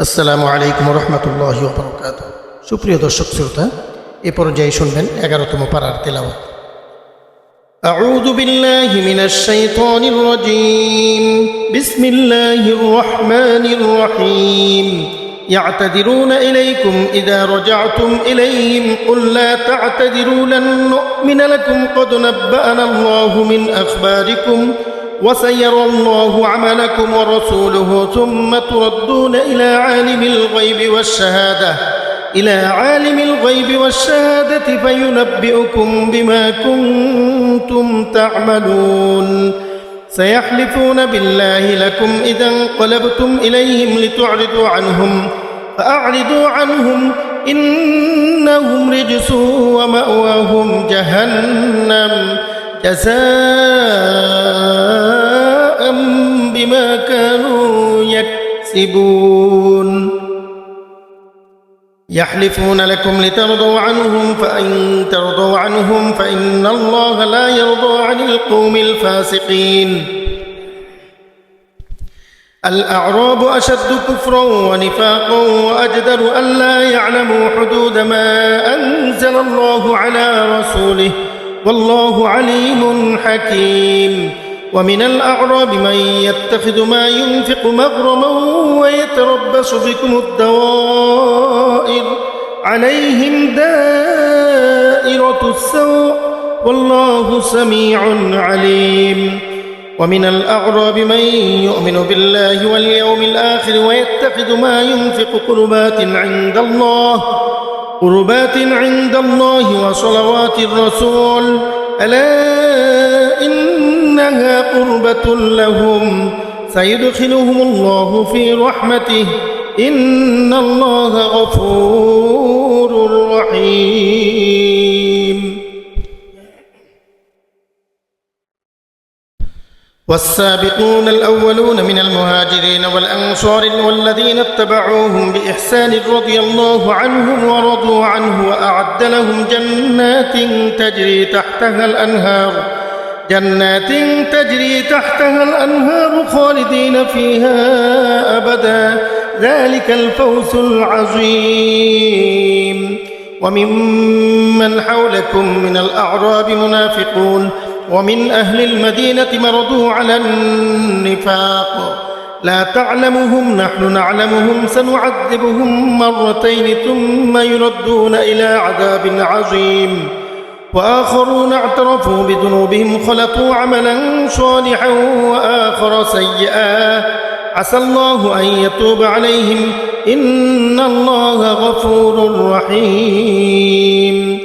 আসসালামু আলাইকুম রহমতুল্লাহি ওয়া বারাকাতুহু। সুপ্রিয় দর্শক শ্রোতা, এ পর্যায়ে শুনবেন 11তম পারার তেলাওয়াত। আউযু বিল্লাহি মিনাশ শাইতানির রাজীম। বিসমিল্লাহির রহমানির রহিম। يعتذرون إليكم إذا رجعتم إليهم قل لا تعتذروا لن نؤمن لكم قد نبأنا الله من أخباركم وسيرى الله عملكم ورسوله ثم تردون إلى عالم الغيب والشهادة فينبئكم بما كنتم تعملون. سيحلفون بالله لكم إذا انقلبتم إليهم لتعرضوا عنهم فأعرضوا عنهم إنهم رجس ومأواهم جهنم جزاء بما كانوا يكسبون. يحلفون لكم لترضوا عنهم فإن ترضوا عنهم فإن الله لا يرضى عن القوم الفاسقين. الأعراب أشد كفرا ونفاقا وأجدر أن لا يعلموا حدود ما أنزل الله على رسوله والله عليم حكيم. ومن الأعراب من يتخذ ما ينفق مغرما ويتربص بكم الدوائر عليهم دائرة السوء والله سميع عليم. ومن الأعراب من يؤمن بالله واليوم الآخر ويتخذ ما ينفق قربات عند الله وصلوات الرسول ألا إنها قربة لهم سيدخلهم الله في رحمته إن الله غفور رحيم. والسابقون الأولون من المهاجرين والأنصار والذين اتبعوهم بإحسان رضي الله عنهم ورضوا عنه وأعد لهم جنات تجري تحتها الأنهار خالدين فيها أبدا ذلك الفوز العظيم. وممن حولكم من الأعراب منافقون ومن أهل المدينة مرضوا على النفاق لا تعلمهم نحن نعلمهم سنعذبهم مرتين ثم يردون إلى عذاب عظيم. وآخرون اعترفوا بذنوبهم خلطوا عملا صالحا وآخر سيئا عسى الله أن يتوب عليهم إن الله غفور رحيم.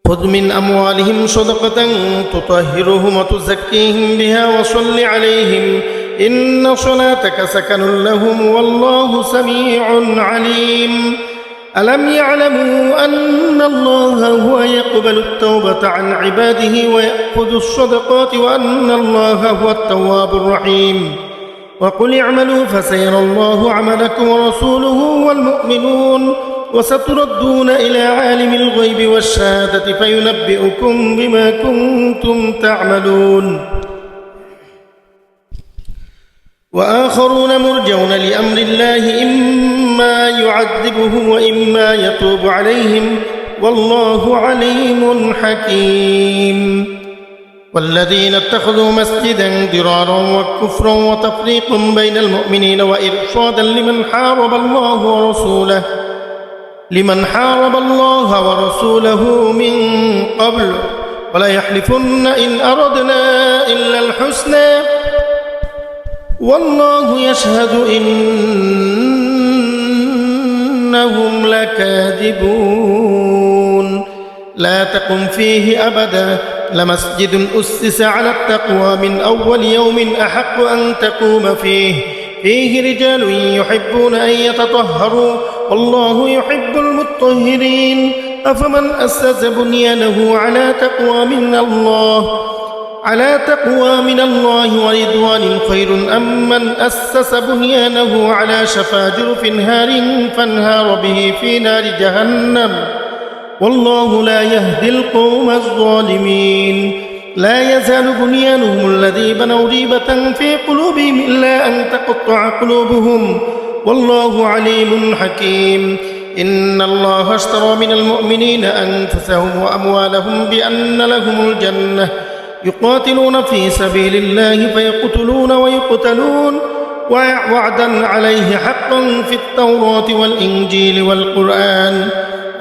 خذ من أموالهم صدقة تطهرهم وتزكيهم بها وصل عليهم إن صلاتك سكن لهم والله سميع عليم. ألم يعلموا أن الله هو يقبل التوبة عن عباده ويأخذ الصدقات وأن الله هو التواب الرحيم. وقل اعملوا فسيرى الله عملكم ورسوله والمؤمنون وستردون إلى عالم الغيب والشهادة فينبئكم بما كنتم تعملون. وآخرون مرجون لأمر الله إما يعذبهم وإما يتوب عليهم والله عليم حكيم. والذين اتخذوا مسجدا ضرارا وكفرا وتفريق بين المؤمنين وإرصادا لمن حارب الله ورسوله من قبل ولا يحلفن إن أردنا إلا الحسنى والله يشهد إنهم لكاذبون. لا تقم فيه أبدا لمسجد أسس على التقوى من أول يوم أحق أن تقوم فيه رجال يحبون أن يتطهروا والله يحب المطهرين. أفمن أسس بنيانه على تقوى من الله ورضوان خير أم من أسس بنيانه على شفا جرف هار فانهار به في نار جهنم والله لا يهدي القوم الظالمين. لا يزال بنيانهم الذي بنوا ريبة في قلوبهم إلا أن تقطع قلوبهم والله عليم حكيم إن الله اشترى من المؤمنين أنفسهم وأموالهم بأن لهم الجنة يقاتلون في سبيل الله فيقتلون ويقتلون وعدا عليه حقا في التوراة والإنجيل والقرآن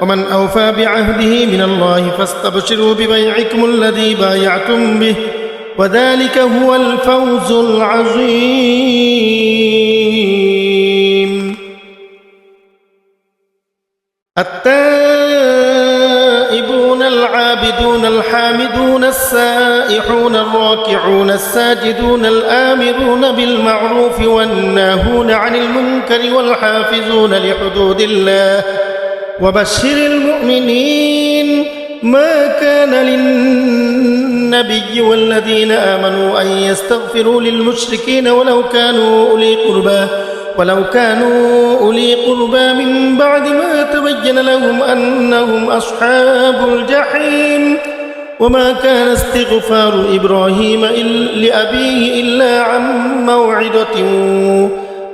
ومن أوفى بعهده من الله فاستبشروا ببيعكم الذي بايعتم به وذلك هو الفوز العظيم. التائبون العابدون الحامدون السائحون الراكعون الساجدون الآمرون بالمعروف والناهون عن المنكر والحافظون لحدود الله وبشر المؤمنين. ما كان للنبي والذين آمنوا أن يستغفروا للمشركين ولو كانوا أولي قربى من بعد ما تبين لهم أنهم أصحاب الجحيم. وما كان استغفار إبراهيم لأبيه إلا عن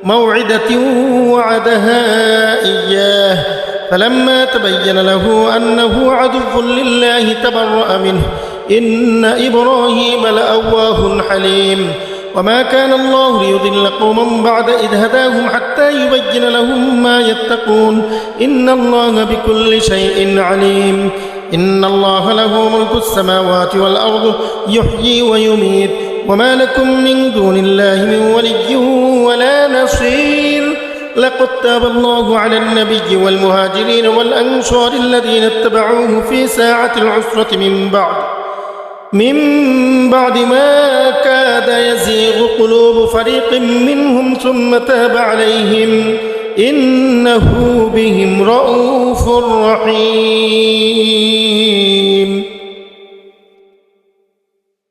موعدة وعدها إياه فلما تبين له أنه عدو لله تبرأ منه إن إبراهيم لأواه حليم. وما كان الله ليضل قوما بعد إذ هداهم حتى يبين لهم ما يتقون إن الله بكل شيء عليم. إن الله له ملك السماوات والأرض يحيي ويميت وما لكم من دون الله من ولي ولا نصير. لقد تاب الله على النبي والمهاجرين والأنصار الذين اتبعوه في ساعة العسرة من بعد ما كاد يزيغ قلوب فريق منهم ثم تاب عليهم إنه بهم رءوف رحيم.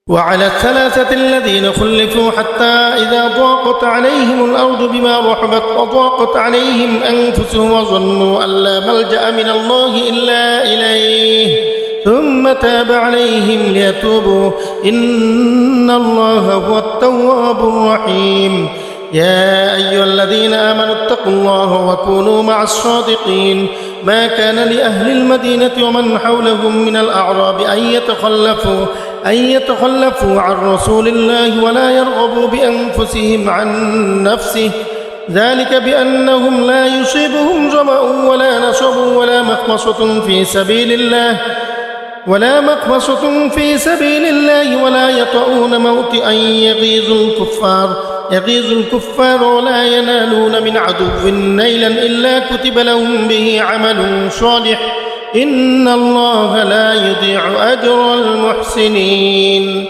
وعلى الثلاثة الذين خلفوا حتى إذا ضاقت عليهم الأرض بما رحبت وضاقت عليهم أنفسهم وظنوا أن لا ملجأ من الله إلا إليه ثم تاب عليهم ليتوبوا إن الله هو التواب الرحيم. يا أيها الذين آمنوا اتقوا الله وكونوا مع الصادقين. ما كان لأهل المدينة ومن حولهم من الأعراب أن يتخلفوا عن رسول الله ولا يرغبوا بأنفسهم عن نفسه ذلك بأنهم لا يصيبهم ظمأ ولا نصب ولا مخمصة في سبيل الله ولا يطؤون موطئا يغيظ الكفار ولا ينالون من عدو نيلا إلا كتب لهم به عمل صالح إن الله لا يضيع أجر المحسنين.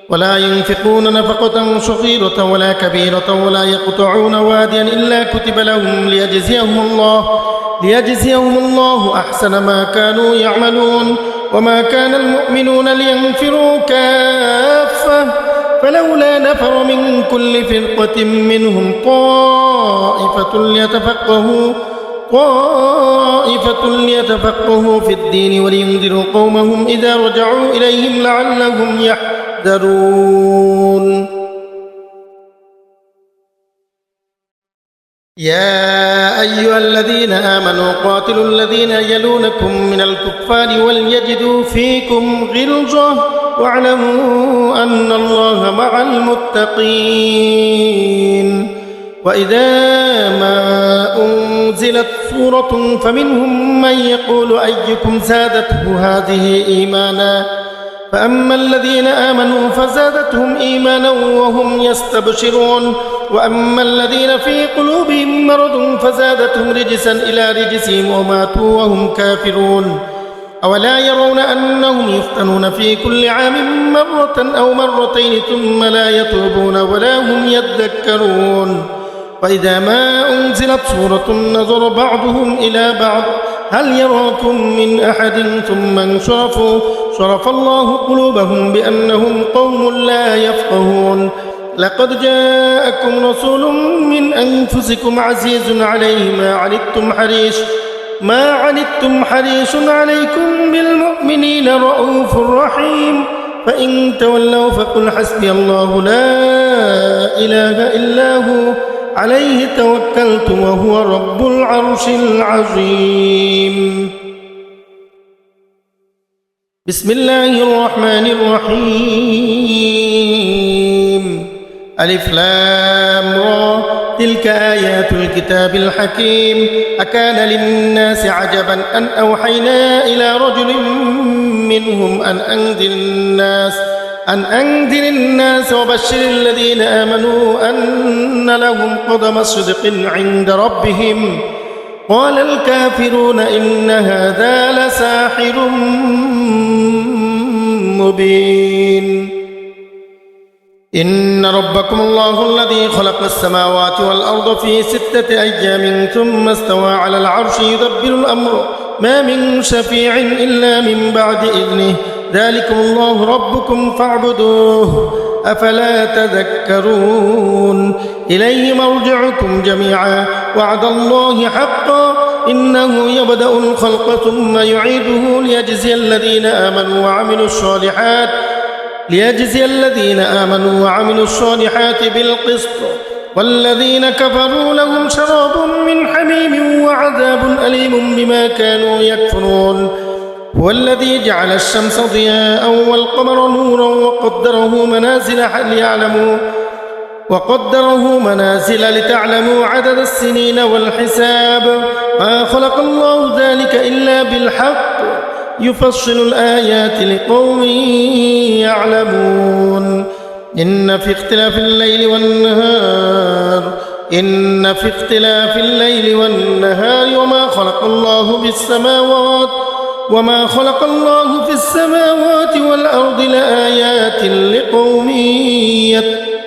ولا ينفقون نفقة صغيرة ولا كبيرة ولا يقطعون واديا إلا كتب لهم ليجزيهم الله أحسن ما كانوا يعملون. وما كان المؤمنون لينفروا كافة فلولا نفر من كل فرقة منهم طائفة ليتفقهوا في الدين ولينذروا قومهم إذا رجعوا إليهم لعلهم يحذرون. يا أيها الذين آمنوا قاتلوا الذين يلونكم من الكفار وليجدوا فيكم غلظة واعلموا أن الله مع المتقين. وإذا ما أنزلت سورة فمنهم من يقول أيكم زادته هذه إيمانا فأما الذين آمنوا فزادتهم إيمانا وهم يستبشرون وأما الذين في قلوبهم مرض فزادتهم رجسا إلى رجسهم وماتوا وهم كافرون. أولا يرون أنهم يفتنون في كل عام مرة أو مرتين ثم لا يتوبون ولا هم يذكرون. وإذا ما أنزلت سورة نظر بعضهم إلى بعض هل يراكم من أحد ثم انصرفوا صرف الله قلوبهم بأنهم قوم لا يفقهون. لقد جاءكم رسول من أنفسكم عزيز عليه ما عنتم حريص عليكم بالمؤمنين رؤوف رحيم. فإن تولوا فقل حسبي الله لا إله إلا هو عليه توكلت وهو رب العرش العظيم بسم الله الرحمن الرحيم ألف لام را تلك آيات الكتاب الحكيم أكان للناس عجبا أن أوحينا إلى رجل منهم أن أنذر الناس وبشر الذين آمنوا أن لهم قدم صدق عند ربهم قال الكافرون إن هذا لساحر مبين إن ربكم الله الذي خلق السماوات والأرض في 6 أيام ثم استوى على العرش يدبر الأمر ما من شفيع إلا من بعد إذنه ذلكم الله ربكم فاعبدوه أفلا تذكرون إليه مرجعكم جميعا وعد الله حقا إنه يبدأ الخلق ثم يعيده ليجزي الذين آمنوا وعملوا الصالحات بالقسط والذين كفروا لهم شراب من حميم وعذاب أليم بما كانوا يكفرون هو الذي جعل الشمس ضياء والقمر نورا وقدره منازل لتعلموا عدد السنين والحساب ما خلق الله ذلك إلا بالحق يفصل الآيات لقوم يعلمون إن في اختلاف الليل والنهار وما خلق الله في السماوات والأرض لآيات لقوم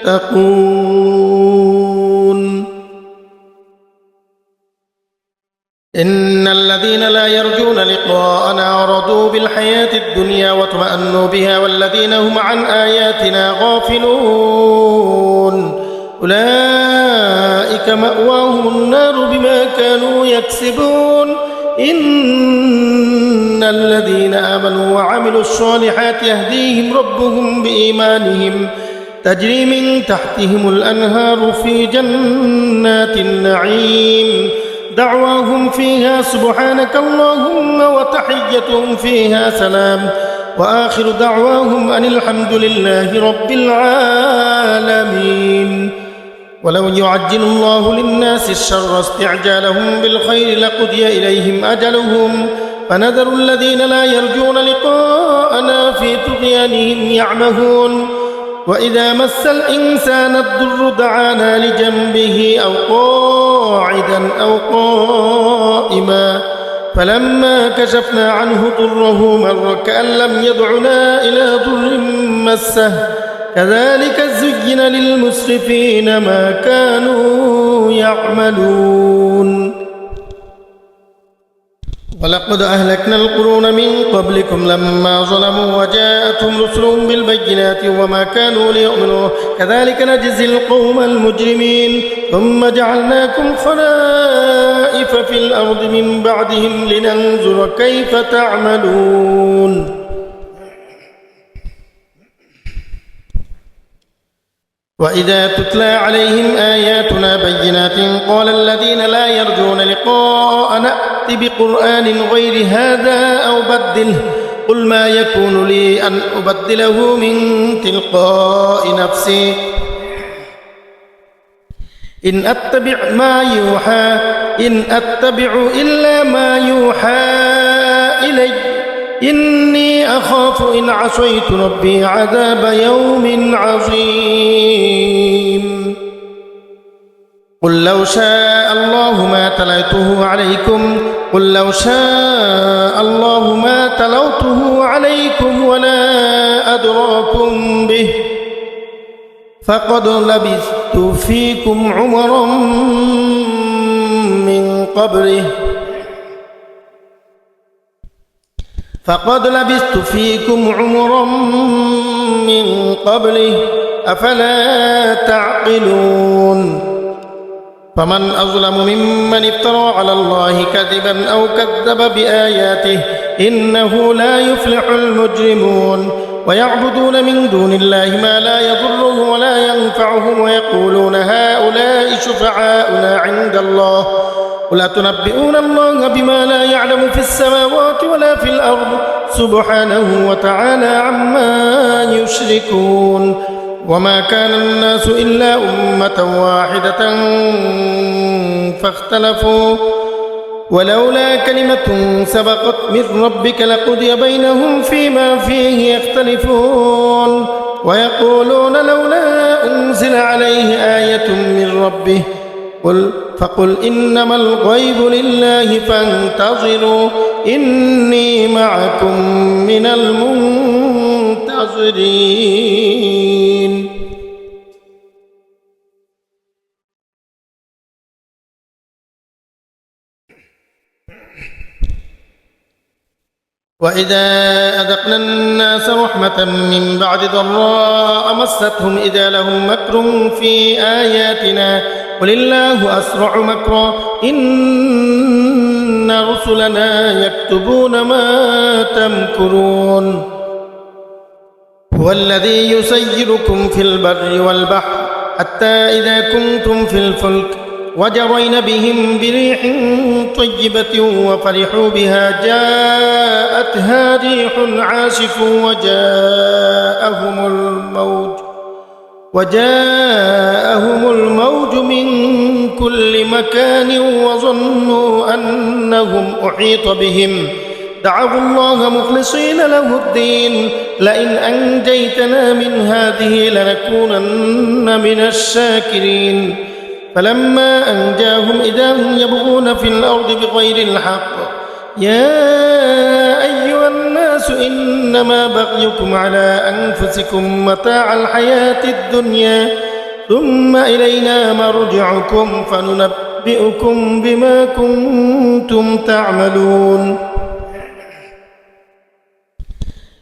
يتقون إن الذين لا يرجون لقاءنا رضوا بالحياة الدنيا واطمأنوا بها والذين هم عن آياتنا غافلون أولئك مأواهم النار بما كانوا يكسبون إن الذين آمنوا وعملوا الصالحات يهديهم ربهم بإيمانهم تجري من تحتهم الأنهار في جنات النعيم دعواهم فيها سبحانك اللهم وتحيتهم فيها سلام وآخر دعواهم أن الحمد لله رب العالمين ولو يعجل الله للناس الشر استعجالهم بالخير لقضي إليهم أجلهم فنذر الذين لا يرجون لقاءنا في طغيانهم يعمهون وإذا مس الإنسان الضر دعانا لجنبه أو قاعدا أو قائما فلما كشفنا عنه ضره مر كأن لم يدعنا إلى ضر مسه كذلك زين للمسرفين ما كانوا يعملون ولقد أهلكنا القرون من قبلكم لما ظلموا وجاءتهم رسلهم بالبينات وما كانوا ليؤمنوا كذلك نجزي القوم المجرمين ثم جعلناكم خلائف في الأرض من بعدهم لننظر كيف تعملون وإذا تتلى عليهم آياتنا بينات قال الذين لا يرجون لقاءنا ائت بقرآن غير هذا أو بدله قل ما يكون لي أن أبدله من تلقاء نفسي إن أتبع إلا ما يوحى إلي إني أخاف إن عصيت ربي عذاب يوم عظيم قل لو شاء الله ما تلوته عليكم ولا أدراكم به فقد لبثت فيكم عمرا من قبله أفلا تعقلون فمن أظلم ممن افترى على الله كذبا أو كذب بآياته إنه لا يفلح المجرمون ويعبدون من دون الله ما لا يضرهم ولا ينفعهم ويقولون هؤلاء شفعاؤنا عند الله قل أتنبئون الله بما لا يعلم في السماوات ولا في الأرض سبحانه وتعالى عما يشركون وما كان الناس إلا أمة واحدة فاختلفوا ولولا كلمة سبقت من ربك لقضي بينهم فيما فيه يختلفون ويقولون لولا أنزل عليه آية من ربه فقل إنما الغيب لله فانتظروا إني معكم من المنتظرين. وإذا أذقنا الناس رحمة من بعد ضراء مستهم إذا لهم مكر في آياتنا قل الله أسرع مكرا إن رسلنا يكتبون ما تمكرون هو الذي يسيركم في البر والبحر حتى إذا كنتم في الفلك وجرين بهم بريح طيبة وفرحوا بها جاءتها ريح عاصف وجاءهم الموج من كل مكان وظنوا أنهم أحيط بهم دعوا الله مخلصين له الدين لئن أنجيتنا من هذه لنكونن من الشاكرين فلما أنجاهم إذا هم يبغون في الأرض بغير الحق يا أيها الناس إنما بغيكم على أنفسكم متاع الحياة الدنيا ثم إلينا مرجعكم فننبئكم بما كنتم تعملون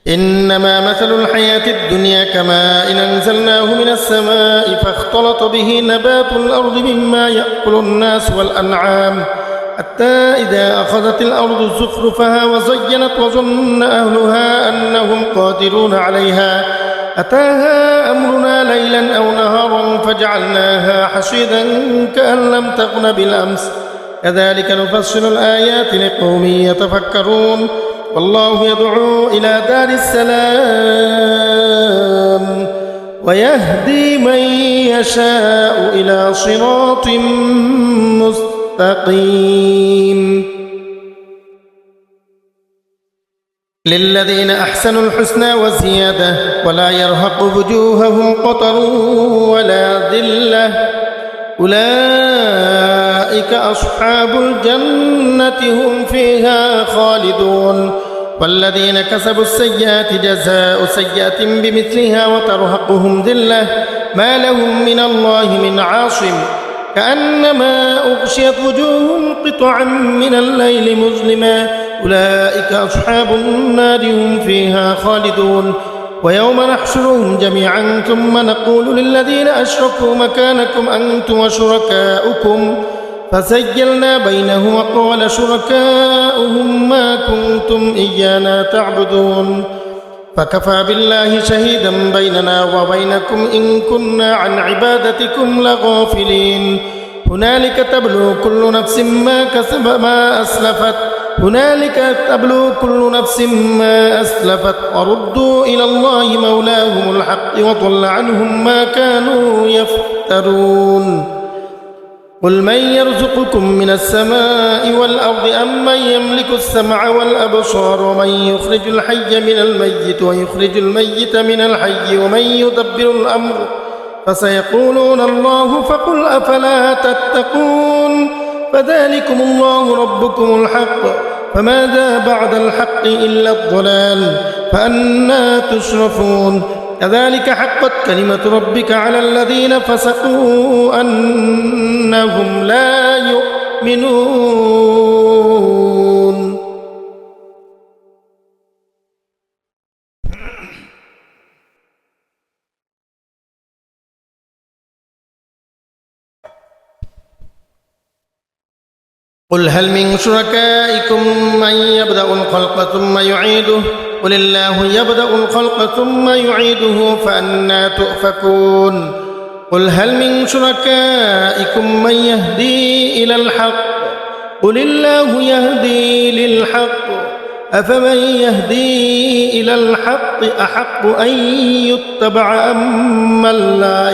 إنما مثل الحياة الدنيا كماء أنزلناه من السماء فاختلط به نبات الأرض مما يأكل الناس والأنعام حتى إذا أخذت الأرض زخرفها وزينت وظن أهلها أنهم قادرون عليها أتاها أمرنا ليلا أو نهارا فجعلناها حصيدا كأن لم تغن بالأمس كذلك نفصل الآيات لقوم يتفكرون والله يدعو إلى دار السلام ويهدي من يشاء إلى صراط مستقيم للذين أحسنوا الحسنى وزيادة ولا يرهق وجوههم قطر ولا ذلة أولئك أصحاب الجنة هم فيها خالدون والذين كسبوا السيئات جزاء سيئة بمثلها وترهقهم ذلة ما لهم من الله من عاصم كأنما أغشيت وجوههم قطعا من الليل مظلما أولئك أصحاب النار هم فيها خالدون ويوم نحشرهم جميعا ثم نقول للذين أشركوا مكانكم أنتم وشركاؤكم فسجلنا بينهم وقال شركاؤهم ما كنتم إيانا تعبدون فكفى بالله شهيدا بيننا وبينكم إن كنا عن عبادتكم لغافلين هنالك تبلو كل نفس ما أسلفت وردوا إلى الله مولاهم الحق وضل عنهم ما كانوا يفترون قل من يرزقكم من السماء والأرض أم من يملك السمع والأبصار ومن يخرج الحي من الميت ويخرج الميت من الحي ومن يدبر الأمر فسيقولون الله فقل أفلا تتقون فذلكم الله ربكم الحق فماذا بعد الحق إلا الضلال فأنى تصرفون كذلك حقت كلمة ربك على الذين فسقوا أنهم لا يؤمنون قل هل من شركائكم من يبدأ الخلق ثم يعيده قل الله يبدأ الخلق ثم يعيده فأنى تؤفكون قل هل من شركائكم من يهدي إلى الحق قل الله يهدي للحق أفمن يهدي إلى الحق أحق أن يتبع أمن لا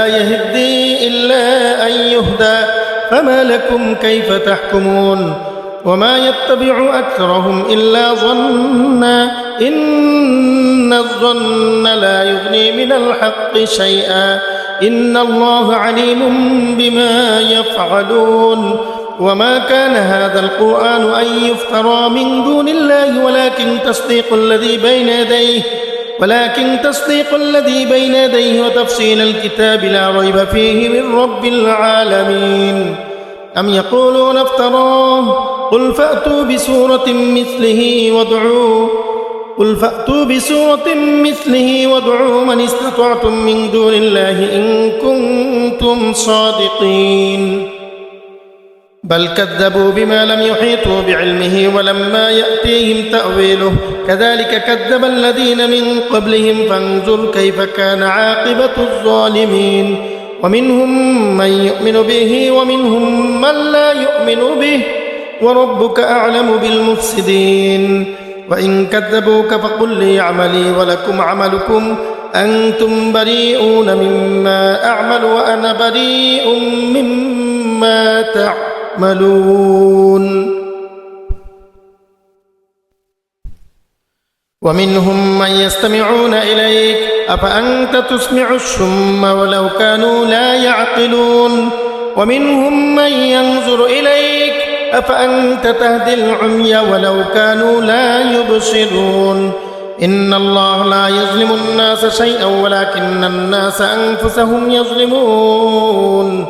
يهدي إلا أن يهدى فما لكم كيف تحكمون وما يتبع أكثرهم إلا ظنا إن الظن لا يغني من الحق شيئا إن الله عليم بما يفعلون وما كان هذا القرآن أن يفترى من دون الله ولكن تصديق الذي بين يديه وتفصيل الكتاب لا ريب فيه من رب العالمين أم يقولون افتراه قل فأتوا بسورة مثله وادعوا من استطعتم من دون الله إن كنتم صادقين بل كذبوا بما لم يحيطوا بعلمه ولما يأتيهم تأويله كذلك كذب الذين من قبلهم فانظر كيف كان عاقبة الظالمين ومنهم من يؤمن به ومنهم من لا يؤمن به وربك أعلم بالمفسدين وإن كذبوك فقل لي عملي ولكم عملكم أنتم بريئون مما أعمل وأنا بريء مما تعملون ومنهم من يستمعون إليك أفأنت تسمع الصم ولو كانوا لا يعقلون ومنهم من ينظر إليك أفأنت تهدي العمي ولو كانوا لا يبصرون إن الله لا يظلم الناس شيئا ولكن الناس أنفسهم يظلمون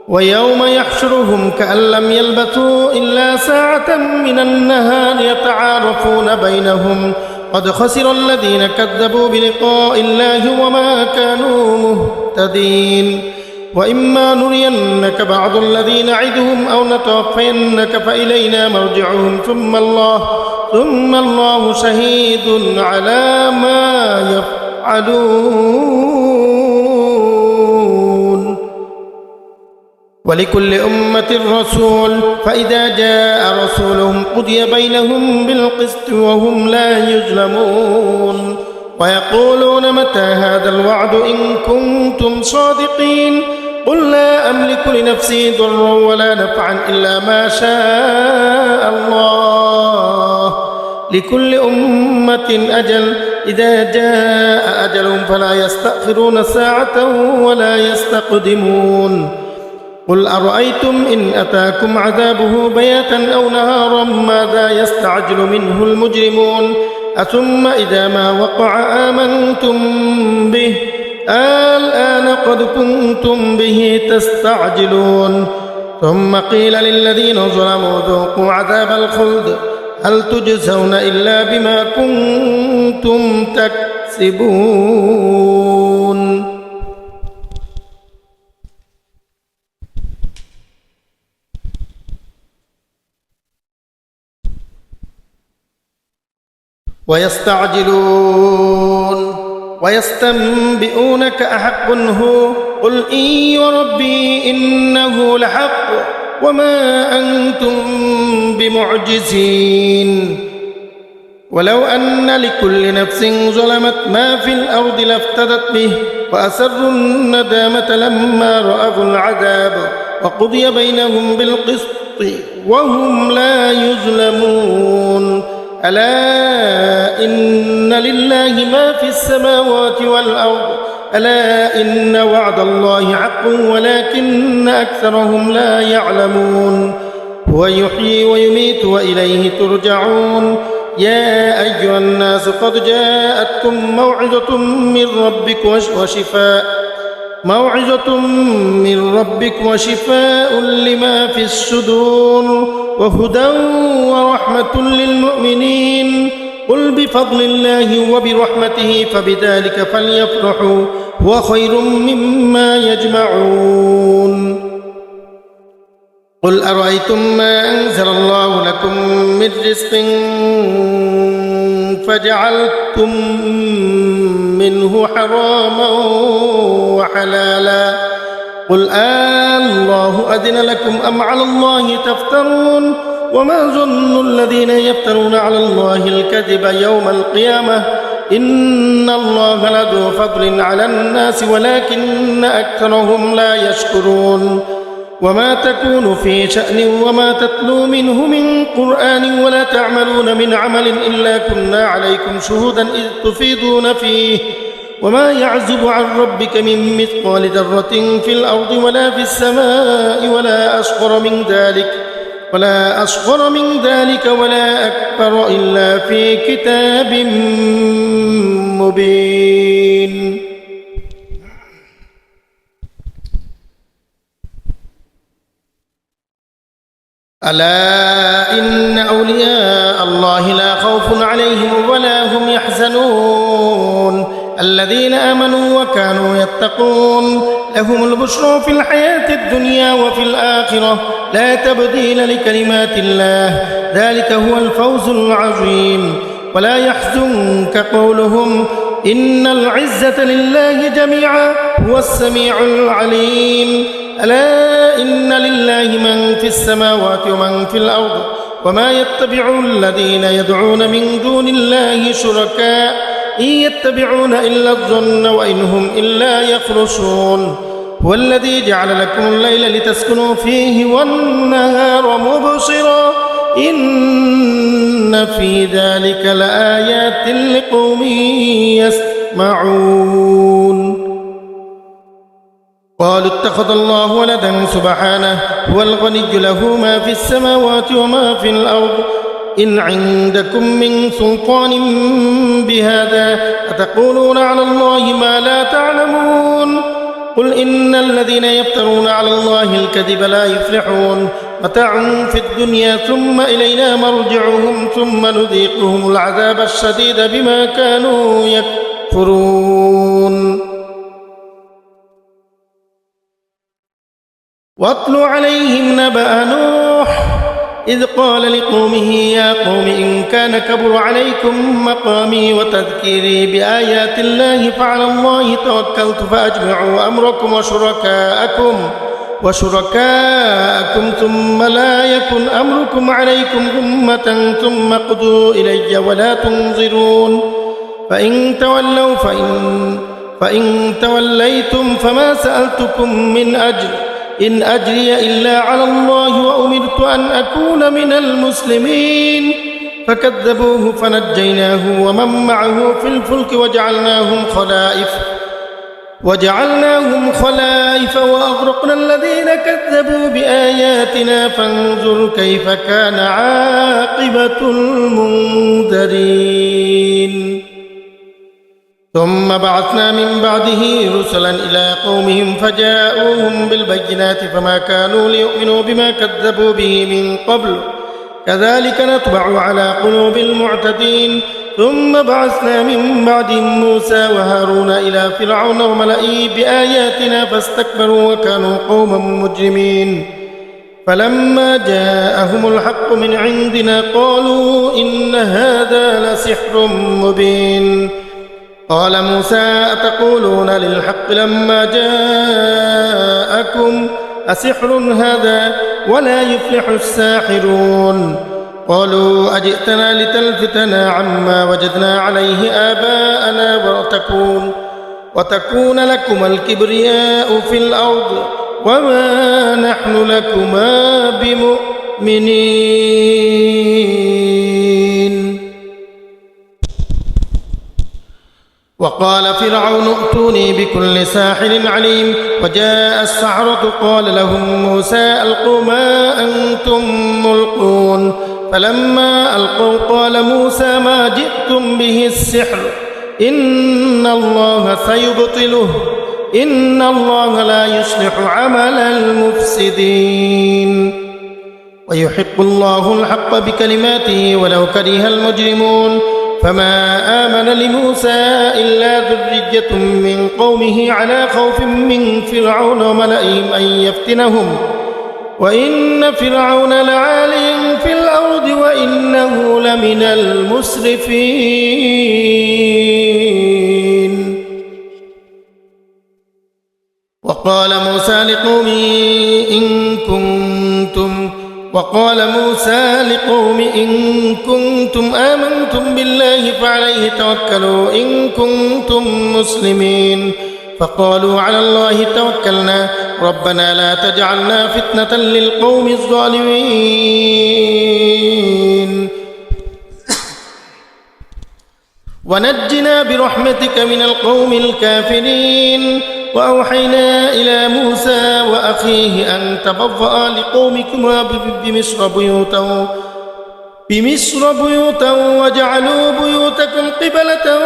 ويوم يحشرهم كأن لم يلبثوا إلا ساعة من النهار يتعارفون بينهم قد خسر الذين كذبوا بلقاء الله وما كانوا مهتدين وإما نرينك بعض الذي نعدهم أو نتوفينك فإلينا مرجعهم ثم الله شهيد على ما يفعلون ولكل أمة رسول فإذا جاء رسولهم قضي بينهم بالقسط وهم لا يظلمون ويقولون متى هذا الوعد إن كنتم صادقين قل لا أملك لنفسي ضرا ولا نفعا إلا ما شاء الله لكل أمة أجل إذا جاء أجلهم فلا يستأخرون ساعة ولا يستقدمون قل أرأيتم إن أتاكم عذابه بياتا أو نهارا ماذا يستعجل منه المجرمون أثم إذا ما وقع آمنتم به الآن قد كنتم به تستعجلون ثم قيل للذين ظلموا ذوقوا عذاب الخلد هل تجزون إلا بما كنتم تكسبون ويستنبئونك أحق هو قل إي وربي إنه لحق وما أنتم بمعجزين ولو أن لكل نفس ظلمت ما في الأرض لافتدت به وأسروا الندامة لما رأوا العذاب وقضي بينهم بالقسط وهم لا يظلمون ألا إن لله ما في السماوات والأرض ألا إن وعد الله حق ولكن أكثرهم لا يعلمون هو يحيي ويميت وإليه ترجعون يا أيها الناس قد جاءتكم موعظة من ربك وشفاء لما في الصدور وهدى ورحمة للمؤمنين قل بفضل الله وبرحمته فبذلك فليفرحوا هو خير مما يجمعون قل أرأيتم ما أنزل الله لكم من من رزق فجعلتم منه حراما وحلالا قل الله أذن لكم أم على الله تفترون وما ظن الذين يفترون على الله الكذب يوم القيامة إن الله لذو فضل على الناس ولكن أكثرهم لا يشكرون وما تكون في شأن وما تتلو منه من قرآن ولا تعملون من عمل إلا كنا عليكم شهودا إذ تفيضون فيه وما يعزب عن ربك من مثقال ذرة في الأرض ولا في السماء ولا أصغر من ذلك ولا أكبر إلا في كتاب مبين ألا إن أولياء الله لا خوف عليهم ولا هم يحزنون الذين آمنوا وكانوا يتقون لهم البشرى في الحياة الدنيا وفي الآخرة لا تبديل لكلمات الله ذلك هو الفوز العظيم ولا يحزنك قولهم إن العزة لله جميعا هو السميع العليم ألا إن لله من في السماوات ومن في الأرض وما يتبع الذين يدعون من دون الله شركاء إن يتبعون إلا الظن وإن هم إلا يخرصون هو الذي جعل لكم الليل لتسكنوا فيه والنهار مبصرا إن في ذلك لآيات لقوم يسمعون قالوا اتخذ الله ولدا سبحانه هو الغني له ما في السماوات وما في الأرض إن عندكم من سلطان بهذا أتقولون على الله ما لا تعلمون قل إن الذين يفترون على الله الكذب لا يفلحون متاع في الدنيا ثم إلينا مرجعهم ثم نذيقهم العذاب الشديد بما كانوا يكفرون واتل عليهم نبأ نوح إذ قال لقومه يا قوم إن كان كبر عليكم مقامي وتذكيري بآيات الله فعلى الله توكلت فأجمعوا أمركم وشركاءكم ثم لا يكن أمركم عليكم غمة ثم اقضوا إلي ولا تنظرون فإن توليتم فما سألتكم من أجر إن أجري إلا على الله وأمرت أن أكون من المسلمين فكذبوه فنجيناه ومن معه في الفلك وجعلناهم خلائف وأغرقنا الذين كذبوا بآياتنا فانظر كيف كان عاقبة المنذرين ثم بعثنا من بعده رسلا إلى قومهم فجاءوهم بالبينات فما كانوا ليؤمنوا بما كذبوا به من قبل كذلك نطبع على قلوب المعتدين ثم بعثنا من بعدهم موسى وهارون إلى فرعون وملئه بآياتنا فاستكبروا وكانوا قوما مجرمين فلما جاءهم الحق من عندنا قالوا إن هذا لسحر مبين قال موسى أتقولون للحق لما جاءكم أسحر هذا ولا يفلح الساحرون قالوا أجئتنا لتلفتنا عما وجدنا عليه آباءنا وتكون لكما الكبرياء في الأرض وما نحن لكما بمؤمنين وقال فرعون ائتوني بكل ساحر عليم وجاء السحرة قال لهم موسى ألقوا ما أنتم ملقون فلما ألقوا قال موسى ما جئتم به السحر إن الله سيبطله إن الله لا يصلح عمل المفسدين ويحق الله الحق بكلماته ولو كره المجرمون فما آمن لموسى إلا ذرية من قومه على خوف من فرعون وملئهم أن يفتنهم وإن فرعون لعال في الأرض وإنه لمن المسرفين وقال موسى لقوم إن كنتم آمنتم بالله فعليه توكلوا إن كنتم مسلمين فقالوا على الله توكلنا ربنا لا تجعلنا فتنة للقوم الظالمين ونجنا برحمتك من القوم الكافرين وأوحينا إلى موسى وأخيه أن تبوأ لقومكما بمصر بيوتا واجعلوا بيوتكم قبلة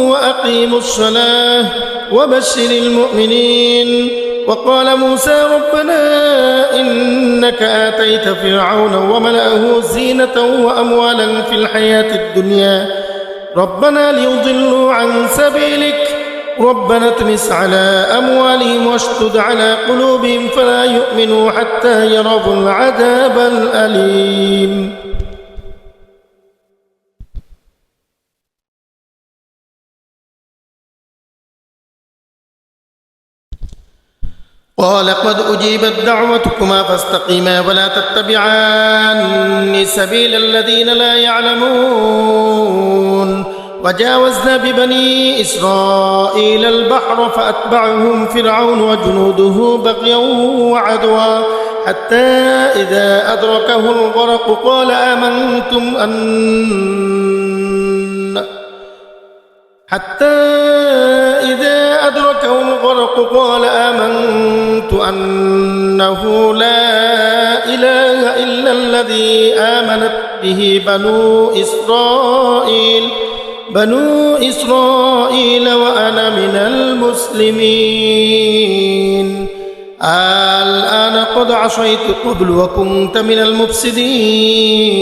وأقيموا الصلاة وبشر المؤمنين وقال موسى ربنا إنك آتيت فرعون وملأه زينة وأموالا في الحياة الدنيا ربنا ليضلوا عن سبيلك ربنا اطمس على أموالهم واشدد على قلوبهم فلا يؤمنوا حتى يروا العذاب الأليم قال قد أجيبت دعوتكما فاستقيما ولا تتبعان سبيل الذين لا يعلمون وجاوزنا ببني إسرائيل البحر فأتبعهم فرعون وجنوده بغيا وعدوا حتى إذا أدركه الغرق قال آمنت أنه لا إله إلا الذي آمنت به بنو إسرائيل وأنا من المسلمين الآن قد عصيت قبل وكنت من المفسدين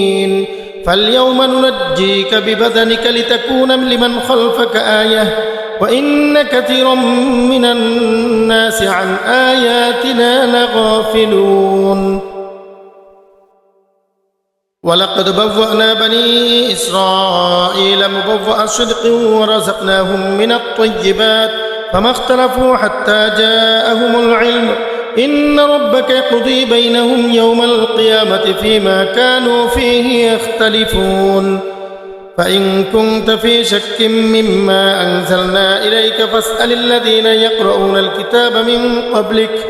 فاليوم ننجيك ببدنك لتكون لمن خلفك آية وإن كثيرا من الناس عن آياتنا لغافلون ولقد بوأنا بني إسرائيل مبوأ صدق ورزقناهم من الطيبات فما اختلفوا حتى جاءهم العلم إن ربك يقضي بينهم يوم القيامة فيما كانوا فيه يختلفون فإن كنت في شك مما أنزلنا إليك فاسأل الذين يقرؤون الكتاب من قبلك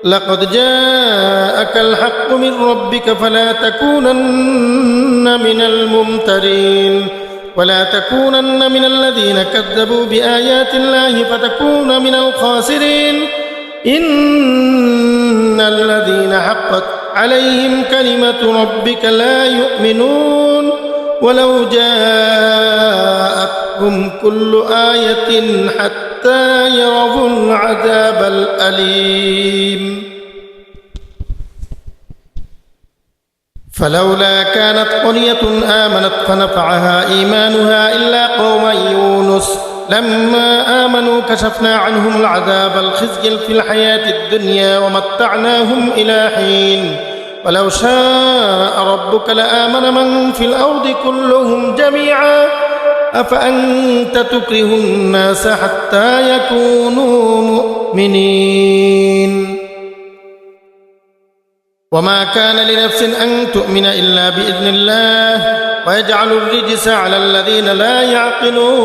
لقد جاءك الحق من ربك فلا تكونن من الممترين ولا تكونن من الذين كذبوا بآيات الله فتكون من الخاسرين إن الذين حقت عليهم كلمة ربك لا يؤمنون ولو جاءتهم كل آية حتى يروا العذاب الأليم فلولا كانت قرية آمنت فنفعها إيمانها إلا قوم يونس لما آمنوا كشفنا عنهم العذاب الخزي في الحياة الدنيا ومتعناهم إلى حين ولو شاء ربك لآمن من في الأرض كلهم جميعا أفأنت تكره الناس حتى يكونوا مؤمنين وما كان لنفس أن تؤمن إلا بإذن الله ويجعل الرجس على الذين لا يعقلون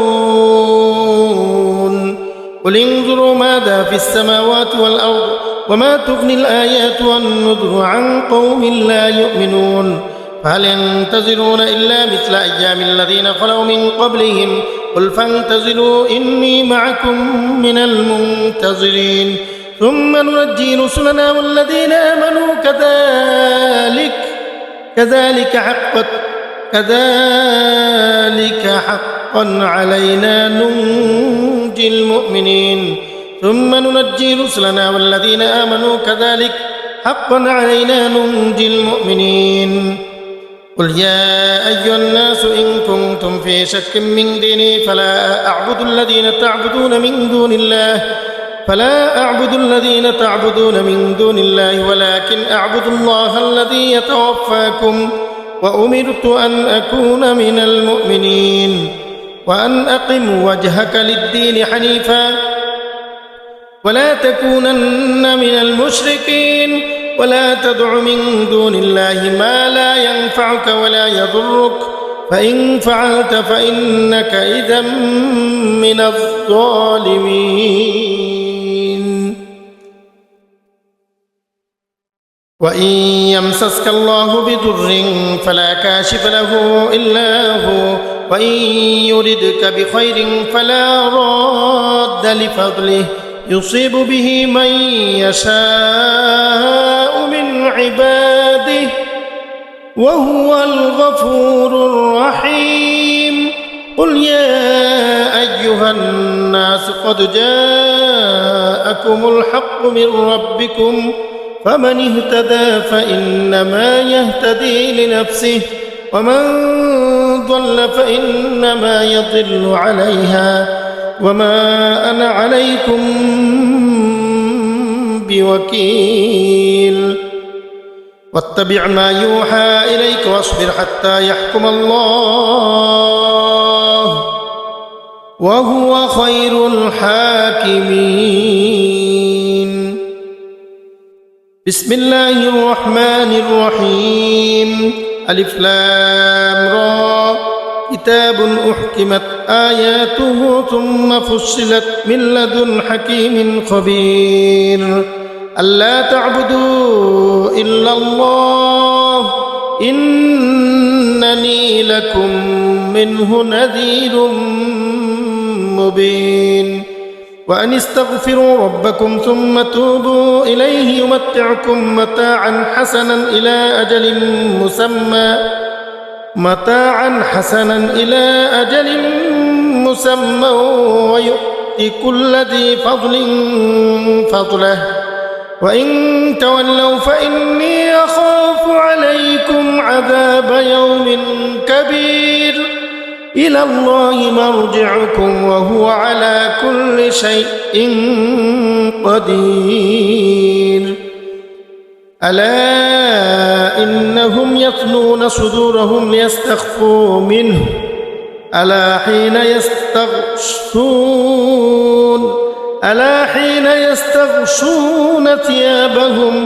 قل انظروا ماذا في السماوات والأرض وما تغني الآيات والنذر عن قوم لا يؤمنون فهل ينتظرون إلا مثل أيام الذين خلوا من قبلهم قل فانتظروا إني معكم من المنتظرين ثم ننجي رسلنا والذين آمنوا كذلك حقا علينا ننجي المؤمنين ثم ننجي رسلنا والذين آمنوا كذلك حقا علينا ننجي المؤمنين قل يا أيها الناس إن كنتم في شك من ديني فلا أعبد الذين تعبدون من دون الله فلا أعبد الذين تعبدون من دون الله ولكن أعبد الله الذي يتوفاكم وأمرت أن أكون من المؤمنين وأن أقم وجهك للدين حنيفا ولا تكونن من المشركين ولا تدع من دون الله ما لا ينفعك ولا يضرك فإن فعلت فإنك إذا من الظالمين وإن يمسسك الله بضر فلا كاشف له إلا هو وإن يردك بخير فلا راد لفضله يصيب به من يشاء من عباده وهو الغفور الرحيم قل يا أيها الناس قد جاءكم الحق من ربكم فمن اهتدى فإنما يهتدي لنفسه ومن ضل فإنما يضل عليها وما أنا عليكم بوكيل واتبع ما يوحى إليك واصبر حتى يحكم الله وهو خير الحاكمين بسم الله الرحمن الرحيم ألف لام را كتاب أحكمت آياته ثم فصلت من لدن حكيم خبير ألا تعبدوا إلا الله إنني لكم منه نذير مبين وأن استغفروا ربكم ثم توبوا إليه يمتعكم متاعا حسنا إلى أجل مسمى ويؤتي كل ذي فضل فضله وإن تولوا فإني أخاف عليكم عذاب يوم كبير إلى الله مرجعكم وهو على كل شيء قدير ألا إنهم يثنون صدورهم ليستخفوا منه ألا حين يستغشون ثيابهم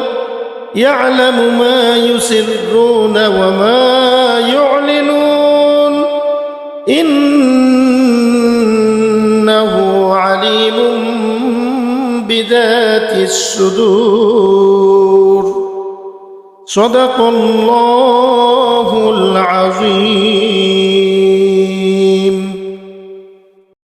يعلم ما يسرون وما يعلنون إنه عليم بذات الصدور صدق الله العظيم